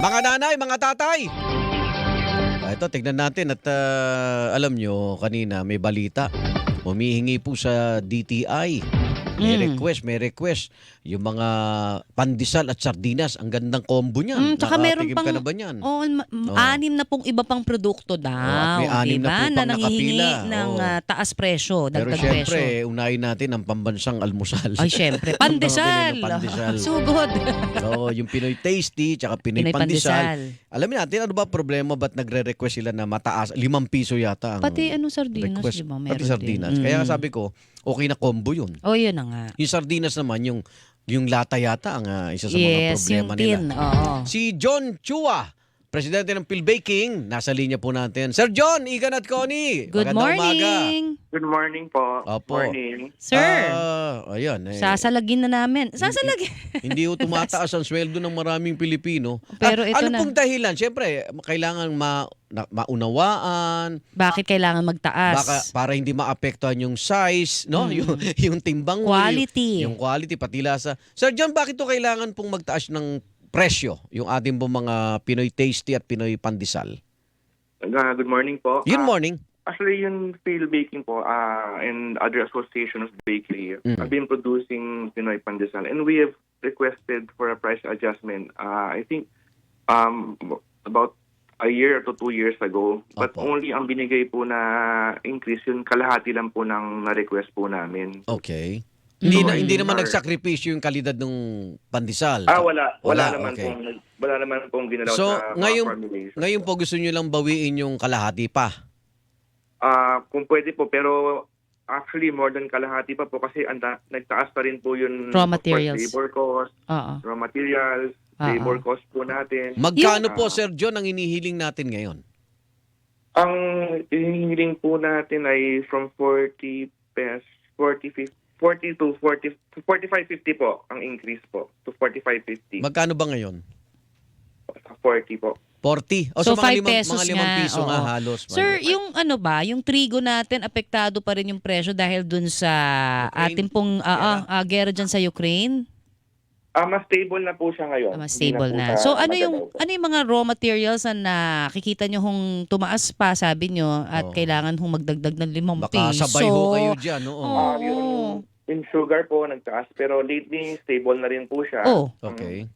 Mga nanay, mga tatay. Ito, tignan natin at alam nyo, kanina may balita. Humihingi po sa DTI. May request. Yung mga pandesal at sardinas, ang gandang combo niyan. Tsaka meron Nakatikim pang, ka na ba niyan? Oo. 6 na pong iba pang produkto at may daw. 6 na po Diba? pang Na nanghihingi nakapila. ng Oo. taas presyo, Pero dagdag presyo. syempre, unahin natin ang pambansang almusal. Ay, syempre. Ang mga Pandesal. Pinoy na pandesal. Sugod. Oo, yung Pinoy Tasty, tsaka Pinoy, Pinoy Pandesal. pandesal. Alamin natin, ano ba problema? Ba't nagre-request sila na mataas? 5 piso yata ang Pati sardinas, request. diba? Meron Pati sardinas. din. Kaya sabi ko, okay na combo yun. O, yun na nga. Yung sardinas naman, yung lata yata ang isa sa mga Yes, problema yung tin. nila. Oo. Si John Chua, presidente ng Philbaking, nasa linya po natin. Sir John, Igan at Connie. Good Magandang umaga. morning. Good morning po. Opo. Morning. Sir, Ayan. sasalagin na namin. Sasalagin. Hindi ho tumataas ang sweldo ng maraming Pilipino. Pero ito ano na. pong dahilan? Siyempre, kailangan maunawaan. Bakit kailangan magtaas? Baka para hindi maapektuhan yung size, no? Yung timbang mo, Quality. yung quality pati lasa. Sir John, bakit to kailangan pong magtaas ng presyo yung ating pong mga Pinoy Tasty at Pinoy Pandesal? Good morning po. Good morning. Actually, yung Phil Baking po and other associations of bakery have been producing Pinoy Pandesal, and we have requested for a price adjustment. I think about a year to 2 years ago. But Opo. only ang binigay po na increase, yun kalahati lang po ng na-request po namin. Okay. Mm. Hindi naman Or- nagsakripisyo yung kalidad ng pandesal. Wala. Wala, naman okay. wala naman pong ginalaw So, sa formulation. ngayon po gusto nyo lang bawiin yung kalahati pa. Kung pwede po, pero actually more than kalahati pa po kasi nagtaas pa rin po yung Raw of course, materials. labor cost, Oo. raw materials, labor cost po natin. Magkano po, Sir John, ang inihiling natin ngayon? Ang hinihiling po natin ay from 40 pesos, 40 to 40, 45.50 po ang increase po to 45.50. Magkano ba ngayon? 40 po. 40? O So, so, 5 pesos mga 5 nga, piso nga oo. halos. Sir, yung yung trigo natin, apektado pa rin yung presyo dahil dun sa Ukraine? ating pong gera dyan sa Ukraine? Mas stable na po siya ngayon. Mas Hindi stable po na. siya So magalaw po. ano yung mga raw materials na nakikita nyo hong tumaas pa, sabi nyo, at Oo. kailangan hong magdagdag ng 5 Baka piso? sabay ho kayo dyan. Oo. Oo. Yung sugar po nagtaas, pero lately stable na rin po siya. Oh, Okay.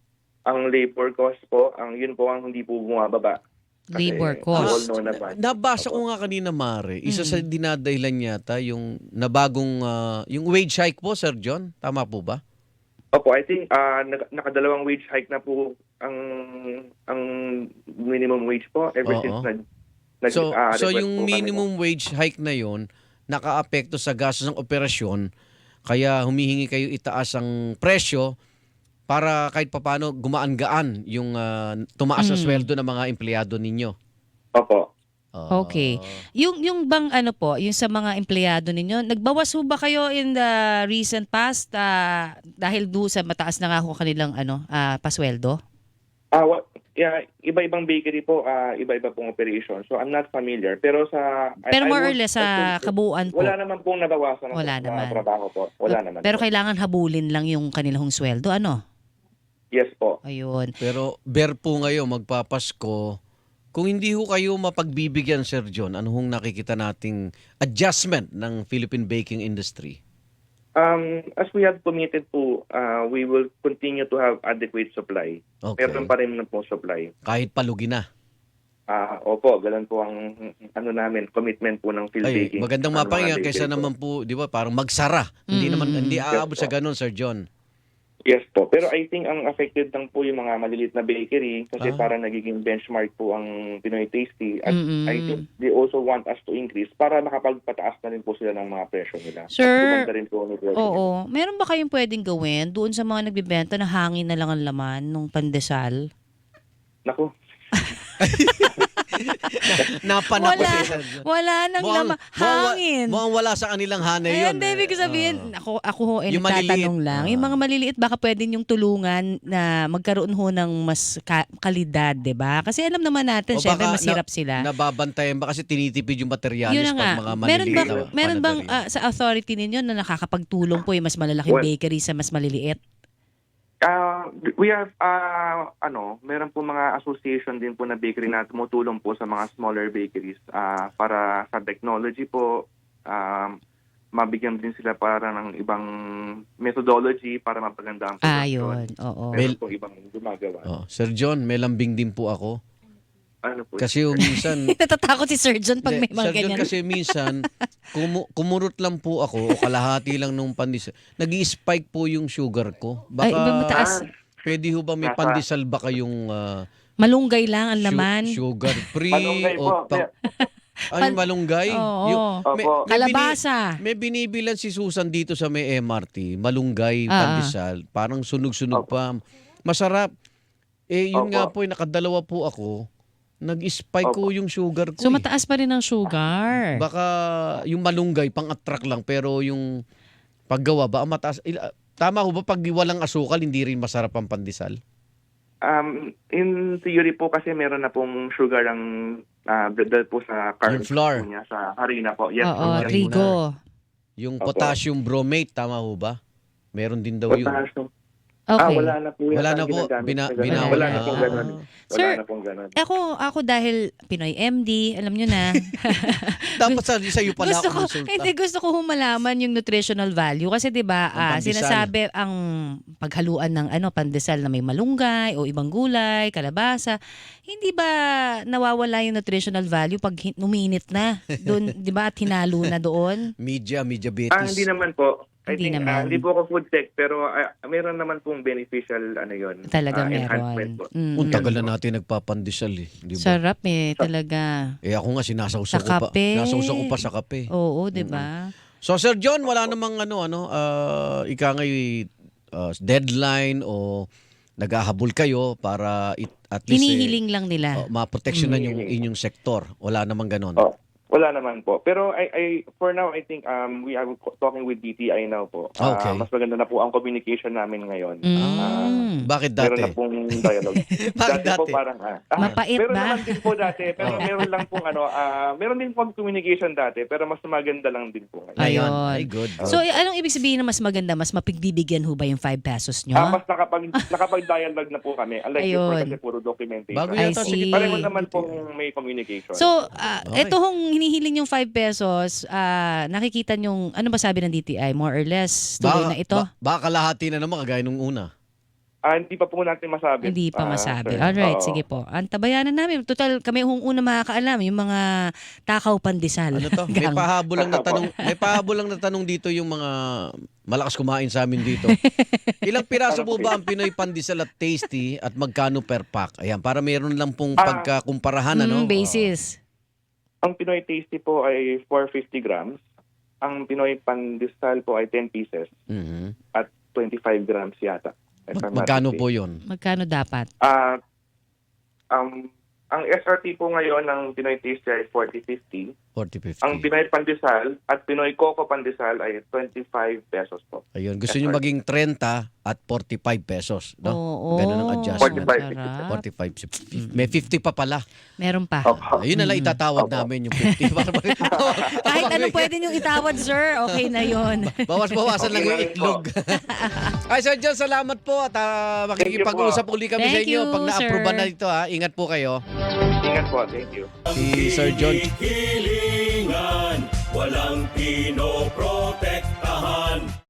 Ang labor cost po, yun po ang hindi po bumababa. Kasi labor all cost. know naman. Nabasa ko nga kanina, Mare, isa sa dinadahilan yata yung nabagong, yung wage hike po, Sir John. Tama po ba? Opo, I think nakadalawang wage hike na po ang minimum wage po ever Oo. since So request yung po kami. minimum wage hike na yon nakaapekto sa gastos ng operasyon, kaya humihingi kayo itaas ang presyo para kahit papano gumaan-gaan yung tumaas na sweldo ng mga empleyado ninyo. Opo. Okay. Yung bang yung sa mga empleyado ninyo, nagbawas ho ba kayo in the recent past dahil do sa mataas na nga ho kanilang pasweldo? Iba-ibang bakery po, iba-iba pong operation. So I'm not familiar. Pero Pero more or less sa kabuuan po. wala naman pong nabawasan Wala ng naman. trabaho po. Wala naman. Pero po. kailangan habulin lang yung kanilang sweldo, Yes po. Ayun. Pero ber po ngayon, magpapasko, kung hindi ho kayo mapagbibigyan, Sir John, ano hong nakikita nating adjustment ng Philippine baking industry? As we have committed po, we will continue to have adequate supply. Okay. Meron pa rin na po supply. Kahit palugi na. Opo, ganun po ang namin, commitment po ng field Ay, baking. magandang Ang mga mapahinga bakery kaysa po. naman po, di ba, parang magsara. Hindi aabot sa ganun, Sir John. Yes po. Pero I think ang affected lang po yung mga maliliit na bakery kasi parang nagiging benchmark po ang Pinoy Tasty. At I think they also want us to increase para makapagpataas na rin po sila ng mga presyo nila. Sir, At gumanda rin po ang negosyo nila. Oo. Meron ba kayong pwedeng gawin doon sa mga nagbibenta na hangin na lang ang laman nung pandesal? Naku. Napanak ko Wala. si Sir John. Wala nang laman. Hangin. Mukhang wala sa kanilang hanay yun. Hindi, ibig sabihin, ako ho, Yung nagtatanong maliliit. lang. Yung mga maliliit, baka pwede yung tulungan na magkaroon ho ng mas kalidad, di ba? Kasi alam naman natin, O syempre, baka masirap sila. Nababantayan ba kasi tinitipid yung materialis Yun na nga. pag mga Meron maliliit bang, na meron bang panaderia? sa authority ninyo na nakakapagtulong po yung mas malalaking Well, bakery sa mas maliliit? We have, meron po mga association din po na bakery na tumutulong po sa mga smaller bakeries para sa technology po. Mabigyan din sila para ng ibang methodology para mapaganda ang production. Ayun, oo. Meron po ibang gumagawa. Oh, Sir John, may lambing din po ako. Ano po? Kasi minsan... Natatakot si Surgeon pag may Hindi, mga Sir John, ganyan. kasi minsan, kumurot lang po ako o kalahati lang nung pandesal. Nag-i-spike po yung sugar ko. Ay, iba mataas. Pwede ho ba may pandesal ba kayong Malunggay lang ang laman. sugar-free? Malunggay po. Ay, malunggay? Oo. Opo. Kalabasa. May binibilan si Susan dito sa may MRT. Malunggay, Ah. pandesal. Parang sunog-sunog pa. Masarap. Yun Opo. nga po, nakadalawa po ako. Nag-spike ko yung sugar ko. So mataas pa rin ang sugar. Baka yung malunggay, pang-attract lang. Pero yung paggawa ba, mataas. Tama ho ba pag walang asukal, hindi rin masarap ang pandesal? In theory po kasi meron na pong sugar ang dahil po sa Yung flour. po niya, sa harina po. Yes, Oo, po, yes. trigo. Yung Opo. potassium bromate, tama ho ba? Meron din daw yun. Potassium. Okay. Wala na po. Wala yata na po. ginagamit na ganun. Binawa Wala na. na pong ganun. Wala Sir, na pong ganun. Ako dahil Pinoy MD, alam nyo na. Dapat sa iyo pala gusto ako ko, konsulta. hindi gusto ko humalaman yung nutritional value kasi 'di ba, Ang pandesal. sinasabi ang paghaluan ng pandesal na may malunggay o ibang gulay, kalabasa, hindi ba nawawala yung nutritional value pag uminit na doon, 'di ba, at hinalo na doon? Media betis. Hindi naman po. Hindi naman. Hindi po ako food tech pero meron naman pong beneficial yun. Talagang enhancement meron. po. Kung tagal na natin nagpapandesal di ba? Sarap talaga. Ako nga sinasawsaw Sa ko pa. kape. Sinasawsaw ko pa sa kape. Oo, 'di ba? So Sir John, wala namang ika ngay deadline o naghahabol kayo para at least Hinihiling lang nila. maproteksyonan yung inyong sektor. Wala namang ganon. Wala naman po. Pero I for now I think we are talking with DTI now po. Okay. Mas maganda na po ang communication namin ngayon. Bakit Meron dati? na pong dialogue. Bakit po dati? parang Mapait meron ba? naman din po dati, pero meron lang pong meron din pong communication dati, pero mas maganda lang din po ngayon. Ayun. Ay, good. So, anong ibig sabihin na mas maganda, mas mapigbibigyan ho ba yung 5 pesos nyo? Mas nakapag-dialogue na po kami. Unlike before Ayun. kasi puro documentation. Bago I yata see. sige Pareho naman pong may communication. So, Okay. ito hong hinihiling yung 5 pesos, nakikita nyong, ano ba sabi ng DTI? More or less, tuloy na ito? Baka kalahati na naman kagaya nung una. Hindi pa po natin masabi. Hindi pa masabi. sir. Alright, Oo. sige po. Antabayanan namin. Total, kami hong una makakaalam, yung mga takaw pandesal. Ano to? May Gang. pahabol lang na tanong dito yung mga malakas kumain sa amin dito. Ilang piraso po ba ang Pinoy pandesal at tasty at magkano per pack? Ayan, para meron lang pong pagkakumparahan Basis. Ang Pinoy Tasty po ay 450 grams. Ang Pinoy Pandesal po ay 10 pieces Mhm. at 25 grams yata. if I'm not Magkano mistaken. po 'yon? Magkano dapat? Ang SRP po ngayon ng Pinoy Tasty ay 40-50. 40-50. Ang Pinoy Pandesal at Pinoy Coco Pandesal ay 25 pesos po. Ayun, gusto niyo maging 30 at 45 pesos, no? Oo. Ganun ang adjustment. 45. Sarap. 45. May 50 pa pala. Meron pa. Ayun na lang itatawad namin yung 50. Kahit ano pwede niyong itawad, sir. Okay na yon. Bawas-bawasan lang yung Okay lang po. itlog. Ay, Sir John, salamat po at makikipag-usap uli kami sa Thank inyo you, pag na-approve sir. na ito. Ingat po kayo. Ingat po. Thank you. Si Sir John. Hilingan, walang pinoprotektahan.